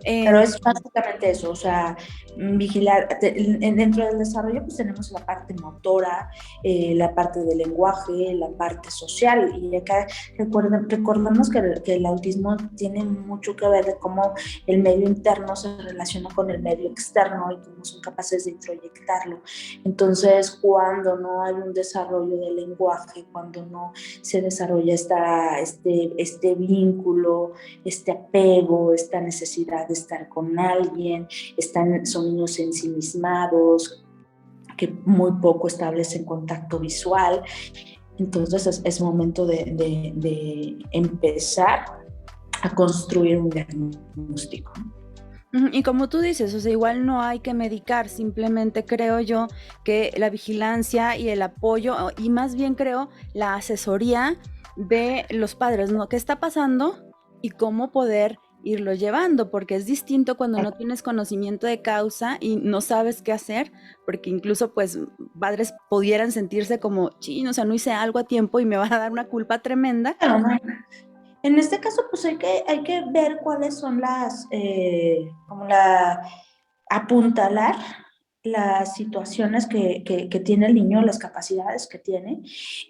Pero es básicamente eso, o sea, vigilar. Dentro del desarrollo pues tenemos la parte motora, la parte del lenguaje, la parte social, y acá recordamos que el autismo tiene mucho que ver de cómo el medio interno se relaciona con el medio externo y cómo son capaces de introyectarlo. Entonces, cuando no hay un desarrollo del lenguaje, cuando no se desarrolla este vínculo, este apego, esta necesidad de estar con alguien, son niños ensimismados, que muy poco establecen contacto visual. Entonces es momento de empezar a construir un diagnóstico. Y como tú dices, o sea, igual no hay que medicar, simplemente creo yo que la vigilancia y el apoyo, y más bien creo la asesoría de los padres, ¿no? ¿Qué está pasando y cómo poder irlo llevando? Porque es distinto cuando no tienes conocimiento de causa y no sabes qué hacer, porque incluso pues padres pudieran sentirse como, chin, o sea, no hice algo a tiempo y me va a dar una culpa tremenda. Pero no, en este caso, pues hay que ver cuáles son como apuntalar las situaciones que tiene el niño, las capacidades que tiene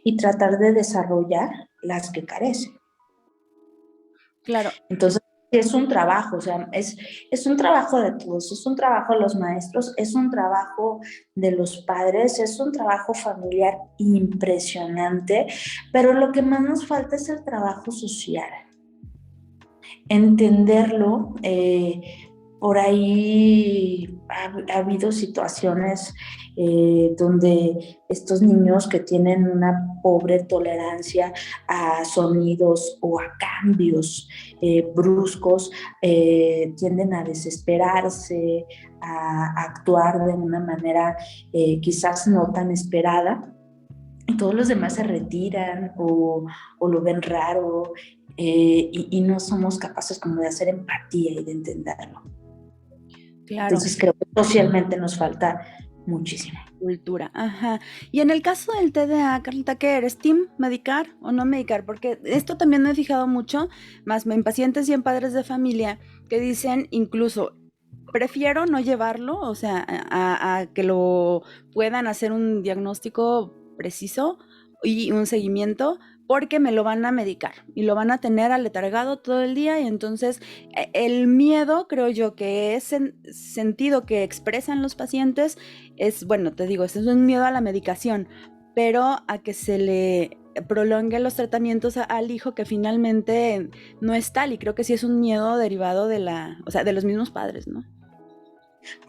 y tratar de desarrollar las que carece. Claro. Entonces, es un trabajo, o sea, es un trabajo de todos, es un trabajo de los maestros, es un trabajo de los padres, es un trabajo familiar impresionante, pero lo que más nos falta es el trabajo social. Entenderlo, por ahí ha habido situaciones donde estos niños que tienen una pobre tolerancia a sonidos o a cambios bruscos tienden a desesperarse, a actuar de una manera quizás no tan esperada. Y todos los demás se retiran o lo ven raro y no somos capaces como de hacer empatía y de entenderlo. Claro. Entonces creo que socialmente nos falta muchísimo. Cultura, ajá. Y en el caso del TDA, Carlita, ¿qué eres? ¿Team medicar o no medicar? Porque esto también me he fijado mucho, más en pacientes y en padres de familia que dicen incluso, prefiero no llevarlo, o sea, a que lo puedan hacer un diagnóstico preciso y un seguimiento, porque me lo van a medicar y lo van a tener aletargado todo el día y entonces el miedo, creo yo, que es sentido que expresan los pacientes es, bueno, te digo, es un miedo a la medicación, pero a que se le prolongue los tratamientos al hijo que finalmente no es tal y creo que sí es un miedo derivado de o sea, de los mismos padres, ¿no?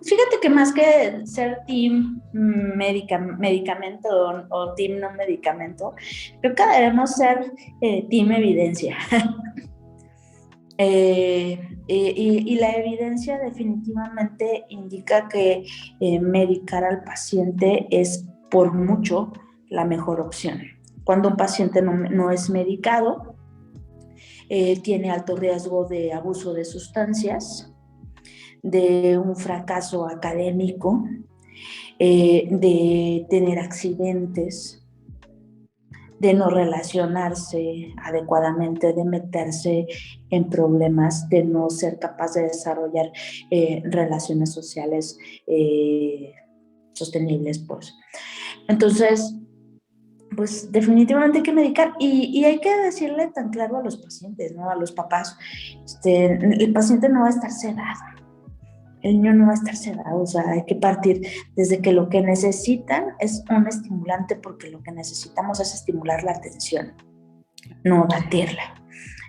Fíjate que más que ser team medicamento o team no medicamento, creo que debemos ser team evidencia. Y la evidencia definitivamente indica que medicar al paciente es por mucho la mejor opción. Cuando un paciente no es medicado, tiene alto riesgo de abuso de sustancias, de un fracaso académico, de tener accidentes, de no relacionarse adecuadamente, de meterse en problemas, de no ser capaz de desarrollar relaciones sociales sostenibles, pues. Entonces, pues definitivamente hay que medicar y hay que decirle tan claro a los pacientes, ¿no? A los papás, el paciente no va a estar sedado. El niño no va a estar sedado, o sea, hay que partir desde que lo que necesitan es un estimulante porque lo que necesitamos es estimular la atención, no batirla.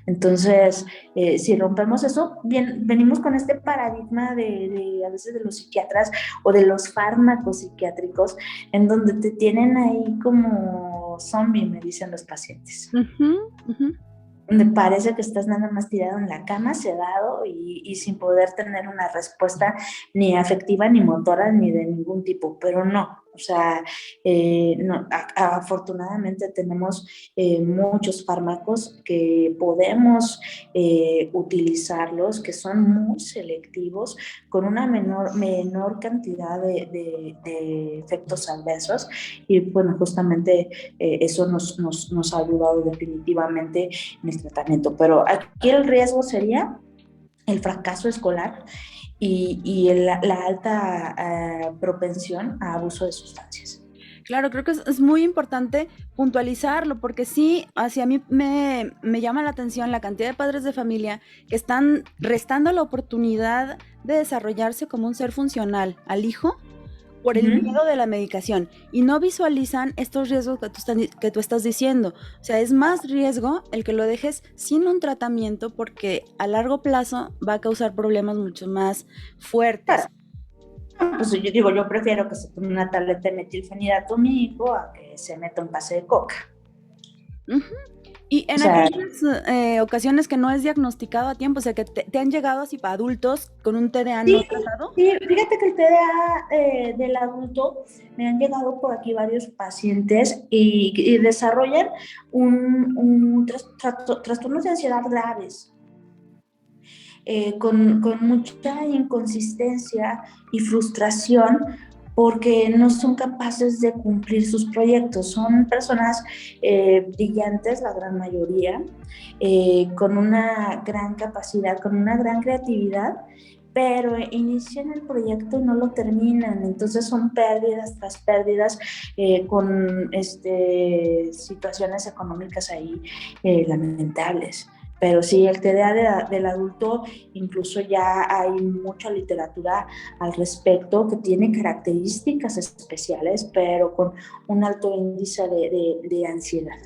Entonces, si rompemos eso, bien, venimos con este paradigma a veces de los psiquiatras o de los fármacos psiquiátricos en donde te tienen ahí como zombie, me dicen los pacientes. Donde parece que estás nada más tirado en la cama, sedado y sin poder tener una respuesta ni afectiva, ni motora, ni de ningún tipo, pero no, o sea, no, afortunadamente tenemos muchos fármacos que podemos utilizarlos, que son muy selectivos, con una menor cantidad de efectos adversos y bueno, justamente eso nos ha ayudado definitivamente en el tratamiento, pero aquí el riesgo sería el fracaso escolar y la alta propensión a abuso de sustancias. Claro, creo que es muy importante puntualizarlo, porque sí, hacia mí me llama la atención la cantidad de padres de familia que están restando la oportunidad de desarrollarse como un ser funcional al hijo por el miedo de la medicación y no visualizan estos riesgos que tú estás diciendo. O sea, es más riesgo el que lo dejes sin un tratamiento porque a largo plazo va a causar problemas mucho más fuertes. Pues yo prefiero que se tome una tableta de metilfenidato mi hijo a que se meta un pase de coca. Y O en sea, aquellas ocasiones que no es diagnosticado a tiempo, o sea, que te han llegado así para adultos con un TDA no sí, tratado. sí, fíjate que el TDA del adulto, me han llegado por aquí varios pacientes y desarrollan trastornos de ansiedad graves, con mucha inconsistencia y frustración porque no son capaces de cumplir sus proyectos. Son personas brillantes, la gran mayoría, con una gran capacidad, con una gran creatividad, pero inician el proyecto y no lo terminan. Entonces son pérdidas tras pérdidas, con situaciones económicas ahí lamentables. Pero sí, el TDA del adulto, incluso ya hay mucha literatura al respecto que tiene características especiales, pero con un alto índice de ansiedad.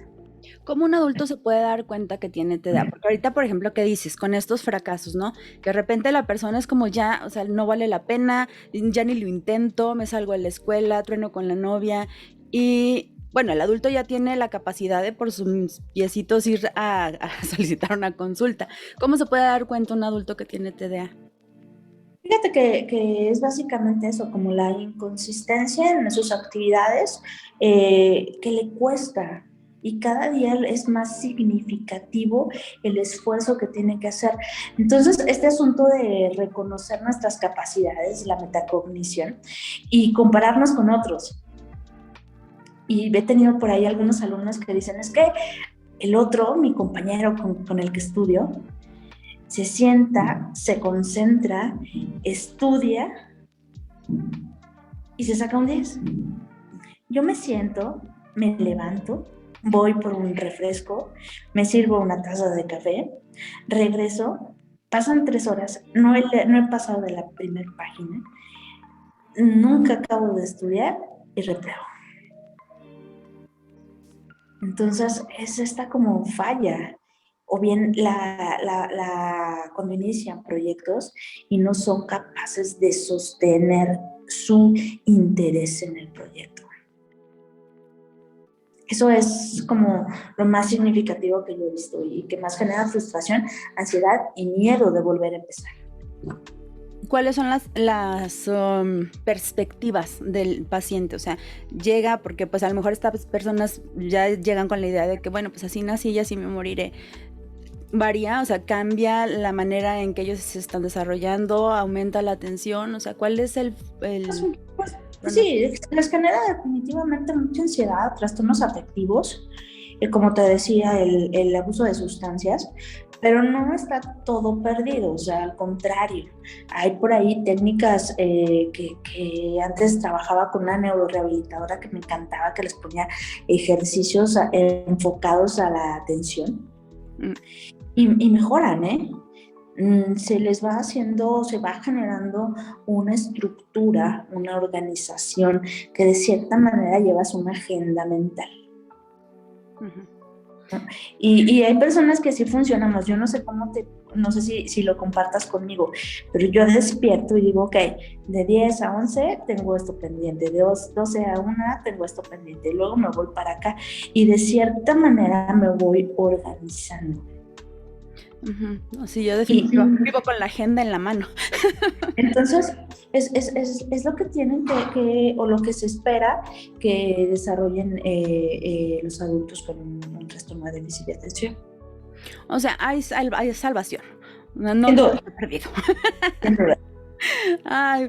¿Cómo un adulto se puede dar cuenta que tiene TDA? Porque ahorita, por ejemplo, ¿qué dices? Con estos fracasos, ¿no? Que de repente la persona es como ya, o sea, no vale la pena, ya ni lo intento, me salgo de la escuela, trueno con la novia. Y bueno, el adulto ya tiene la capacidad de por sus piecitos ir a solicitar una consulta. ¿Cómo se puede dar cuenta un adulto que tiene TDA? Fíjate que es básicamente eso, como la inconsistencia en sus actividades, que le cuesta, y cada día es más significativo el esfuerzo que tiene que hacer. Entonces, este asunto de reconocer nuestras capacidades, la metacognición, y compararnos con otros. Y he tenido por ahí algunos alumnos que dicen, es que el otro, mi compañero con el que estudio, se sienta, se concentra, estudia y se saca un 10. Yo me siento, me levanto, voy por un refresco, me sirvo una taza de café, regreso, pasan 3 horas, no he pasado de la primera página, nunca acabo de estudiar y repruebo. Entonces es esta como falla, o bien cuando inician proyectos y no son capaces de sostener su interés en el proyecto. Eso es como lo más significativo que yo he visto y que más genera frustración, ansiedad y miedo de volver a empezar. ¿Cuáles son las perspectivas del paciente? O sea, llega porque pues a lo mejor estas personas ya llegan con la idea de que, bueno, pues así nací y así me moriré. Varía, o sea, cambia la manera en que ellos se están desarrollando, aumenta la tensión, o sea, ¿cuál es el Pues, sí, les genera definitivamente mucha ansiedad, trastornos afectivos, como te decía, el abuso de sustancias, pero no está todo perdido, o sea, al contrario, hay por ahí técnicas que antes trabajaba con una neurorehabilitadora que me encantaba, que les ponía ejercicios enfocados a la atención y mejoran, ¿eh? Se les va haciendo, se va generando una estructura, una organización que de cierta manera llevas una agenda mental. ¿No? Y hay personas que sí funcionamos. Yo no sé no sé si lo compartas conmigo, pero yo despierto y digo, ok, de 10 a 11 tengo esto pendiente, de 12 a 1 tengo esto pendiente, luego me voy para acá y de cierta manera me voy organizando. Sí, yo definitivamente vivo con la agenda en la mano. Entonces, es lo que tienen o lo que se espera que desarrollen los adultos con un trastorno de déficit de atención. O sea, hay salvación. No Sin todo duda, está perdido. sin duda. Ay,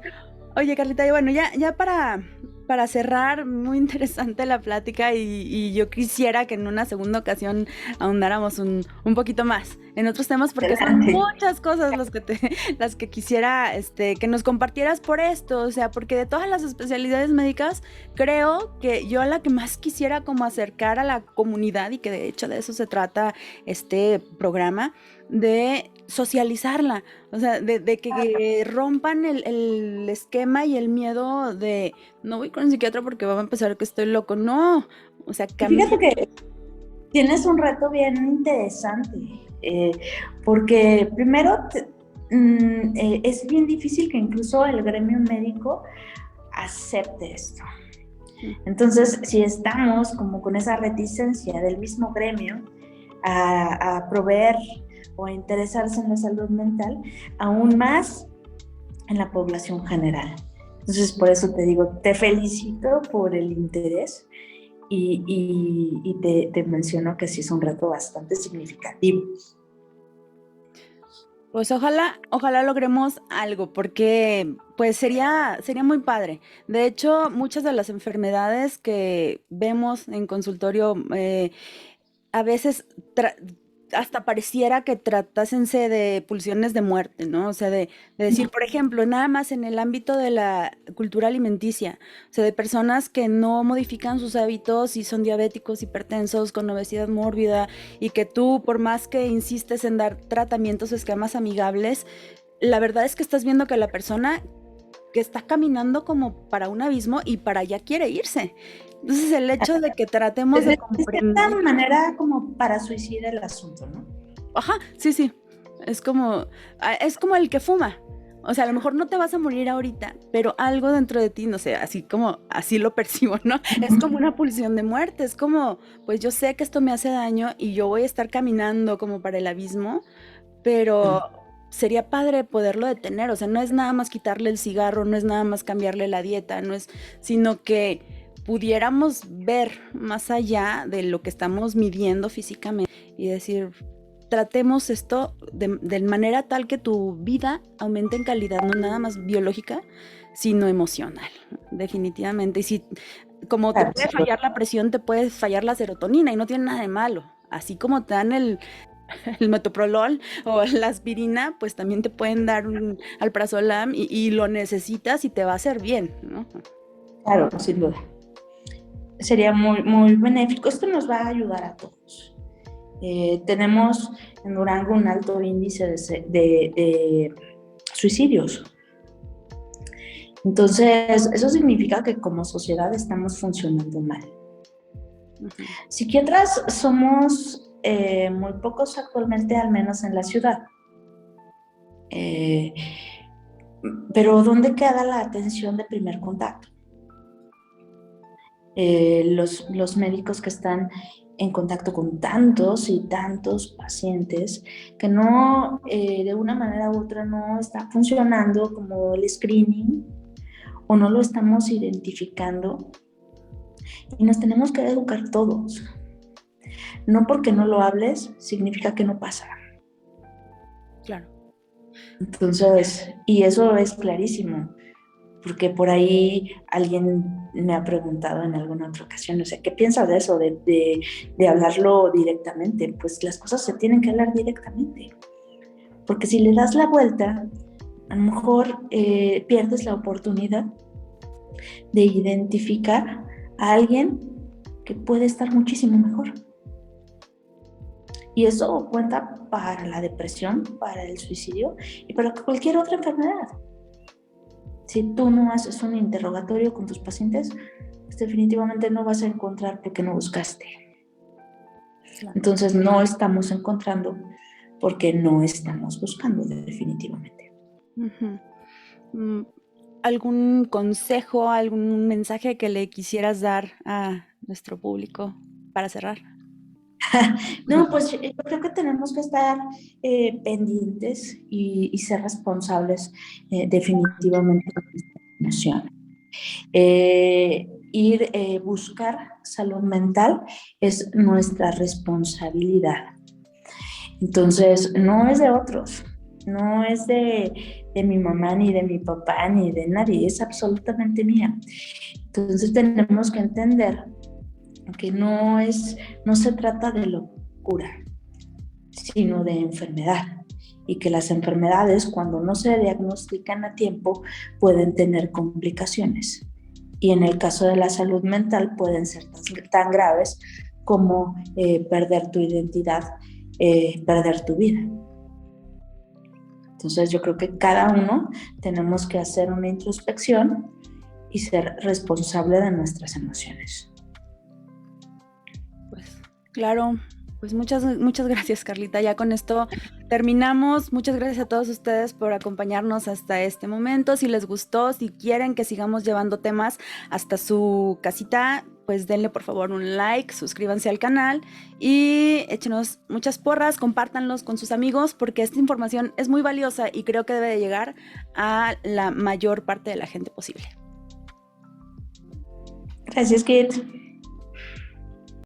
oye, Carlita, y bueno, ya para cerrar, muy interesante la plática y yo quisiera que en una segunda ocasión ahondáramos un poquito más en otros temas porque son Adelante. muchas cosas las que quisiera que nos compartieras por esto, o sea, porque de todas las especialidades médicas, creo que yo la que más quisiera como acercar a la comunidad y que de hecho de eso se trata este programa, de socializarla, o sea, de que rompan el esquema y el miedo de no voy con el psiquiatra porque va a empezar que estoy loco, no, o sea, Fíjate cambiar. que tienes un reto bien interesante, porque primero es bien difícil que incluso el gremio médico acepte esto. Entonces, si estamos como con esa reticencia del mismo gremio, a proveer o a interesarse en la salud mental, aún más en la población general. Entonces, por eso te digo, te felicito por el interés y te menciono que sí es un reto bastante significativo. Pues ojalá logremos algo, porque pues sería muy padre. De hecho, muchas de las enfermedades que vemos en consultorio a veces hasta pareciera que tratasense de pulsiones de muerte, ¿no? O sea, de decir, por ejemplo, nada más en el ámbito de la cultura alimenticia, o sea, de personas que no modifican sus hábitos y son diabéticos, hipertensos, con obesidad mórbida, y que tú, por más que insistes en dar tratamientos o esquemas amigables, la verdad es que estás viendo que la persona que está caminando como para un abismo y para allá quiere irse. Entonces el hecho de que tratemos de De cierta comprender. manera como para suicida el asunto, ¿no? Ajá, sí, sí. Es como el que fuma. O sea, a lo mejor no te vas a morir ahorita, pero algo dentro de ti, no sé, así lo percibo, ¿no? Es como una pulsión de muerte, es como, pues yo sé que esto me hace daño y yo voy a estar caminando como para el abismo, pero sería padre poderlo detener, o sea, no es nada más quitarle el cigarro, no es nada más cambiarle la dieta, no es, sino que pudiéramos ver más allá de lo que estamos midiendo físicamente y decir, tratemos esto de manera tal que tu vida aumente en calidad, no nada más biológica, sino emocional, definitivamente. Y si, como te Claro, puede fallar la presión, te puede fallar la serotonina y no tiene nada de malo. Así como te dan el metoprolol o la aspirina, pues también te pueden dar un alprazolam y lo necesitas y te va a hacer bien, ¿no? claro, sin duda. Sería muy, muy benéfico. Esto nos va a ayudar a todos. Tenemos en Durango un alto índice de suicidios. Entonces, eso significa que como sociedad estamos funcionando mal. Psiquiatras somos muy pocos actualmente, al menos en la ciudad. Pero ¿dónde queda la atención de primer contacto? Los médicos que están en contacto con tantos y tantos pacientes que no, de una manera u otra, no está funcionando como el screening o no lo estamos identificando y nos tenemos que educar todos. No porque no lo hables significa que no pasa. Claro. Entonces, y eso es clarísimo, porque por ahí alguien me ha preguntado en alguna otra ocasión, o sea, ¿qué piensas de eso, de hablarlo directamente? Pues las cosas se tienen que hablar directamente, porque si le das la vuelta, a lo mejor pierdes la oportunidad de identificar a alguien que puede estar muchísimo mejor. Y eso cuenta para la depresión, para el suicidio y para cualquier otra enfermedad. Si tú no haces un interrogatorio con tus pacientes, pues definitivamente no vas a encontrar porque no buscaste. Claro. Entonces no estamos encontrando porque no estamos buscando definitivamente. ¿Algún consejo, algún mensaje que le quisieras dar a nuestro público para cerrar? No, pues yo creo que tenemos que estar pendientes y ser responsables definitivamente de nuestra emoción. Buscar salud mental es nuestra responsabilidad. Entonces, no es de otros, no es de mi mamá, ni de mi papá, ni de nadie, es absolutamente mía. Entonces tenemos que entender que no se trata de locura, sino de enfermedad. Y que las enfermedades, cuando no se diagnostican a tiempo, pueden tener complicaciones. Y en el caso de la salud mental pueden ser tan graves como perder tu identidad, perder tu vida. Entonces yo creo que cada uno tenemos que hacer una introspección y ser responsable de nuestras emociones. Pues claro, Pues muchas gracias, Carlita. Ya con esto terminamos. Muchas gracias a todos ustedes por acompañarnos hasta este momento. Si les gustó, si quieren que sigamos llevando temas hasta su casita, pues denle por favor un like, suscríbanse al canal y échenos muchas porras, compártanlos con sus amigos porque esta información es muy valiosa y creo que debe de llegar a la mayor parte de la gente posible. Gracias, Kate.